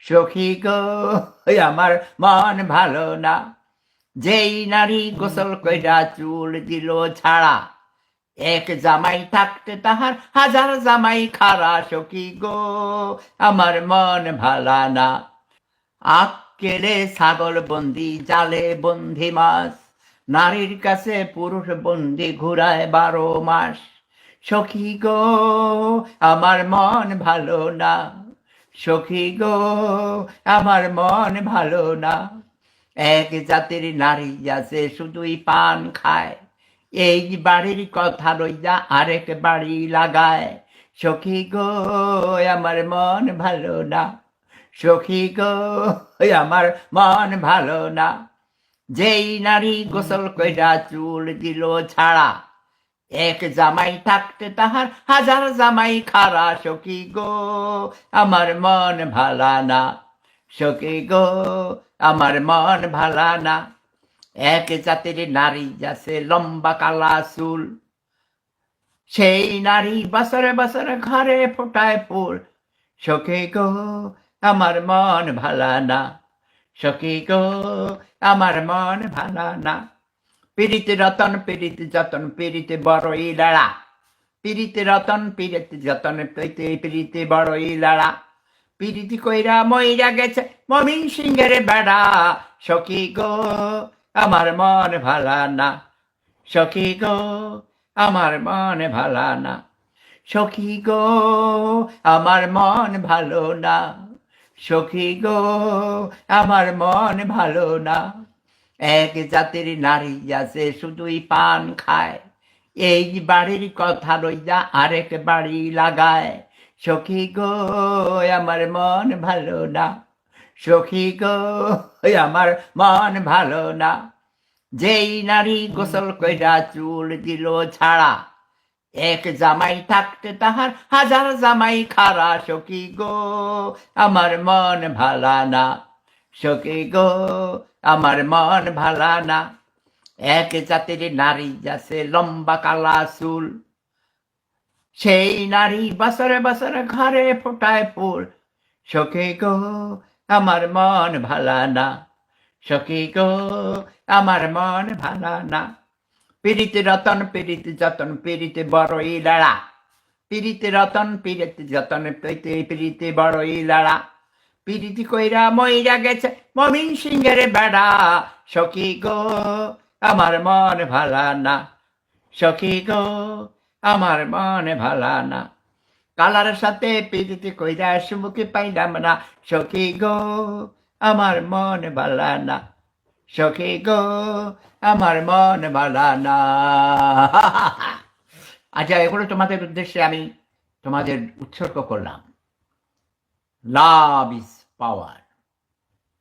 সখী গো আমার মন ভালো না, যেই নারী গোসল কইরা চুল দিল ছাড়া, এক জামাই থাকতে তাহার হাজার জামাই খারা। সখী গো আমার মন ভালা না, আক্কেলে ছাগল বন্দি, জালে বন্দি মাছ, নারীর কাছে পুরুষ বন্দি ঘুরায় 12 মাস। সখী গো আমার মন ভালো না, সখী গো আমার মন ভালো না। এক জাতির নারী আছে শুধুই পান খায়, এই বাড়ির কথা লইয়া আরেক বাড়ি লাগায়। সখী গো আমার মন ভালো না, সখী গো আমার মন ভালো না, যেই নারী গোসল কইরা চুল দিল ছাড়া, এক জামাই থাকতে তাহার হাজার জামাই খারা। সখী গো আমার মন ভালা না, সখী গো আমার মন ভালা না। এক জাতির নারী আছে লম্বা কালা চুল, সেই নারী বছরে বছরে ঘরে ফোটায় ফুল। সখী গো আমার মন ভালা না, সখী গো আমার মন ভালা না। পীড়িতে রতন পীড়িতে যতন, পীড়িতে বড়ই লড়া, পীড়িতে রতন পীড়িতে যতন, পীড়িতে বড়ই লড়া। পীড়িতি কইরা মইরা গেছে মমিন সিংহের বেড়া। সখী গো আমার মন ভালা না, সখী গো আমার মন ভালা না, সখী গো আমার মন ভালো না, সখী গো আমার মন ভালো না। এক জাতির নারী আছে শুধুই পান খায়, এই বাড়ির কথা লইয়া আরেক বাড়ি লাগায়। সখী গো আমার মন ভালো না, সখী গো আমার মন ভালো না, যেই নারী গোসল কইরা চুল দিল ছাড়া, এক জামাই থাকতে তাহার হাজার জামাই খারা। সখী গো আমার মন ভালা না, সখী গো আমার মন ভালা না। এক জাতির নারী আছে লম্বা কালা চুল, সেই নারী বছরে বছরে ঘরে ফোটায় ফুল। সখী গো আমার মন ভালা না, সখী গো আমার মন ভালা না। পীড়িতে রতন পীড়িতে যতন, পীড়িতে বড়ই লড়া, পীড়িতে রতন পীড়িতে যতন, পীড়িতে বড়ই লড়া। পীড়িতি কইরা মইরা গেছে মমিন সিংহের বেড়া। সখী গো আমার মন ভালা না, সখী গো আমার মন ভালা না। কালার সাথে পীড়িতি কইরা সুমুখে পাইলাম না। সখী গো আমার মন ভালা না, সখী গো আমার মন ভালা না। আচ্ছা, এগুলো তোমাদের উদ্দেশ্যে আমি তোমাদের উৎসর্গ করলাম। Love is power.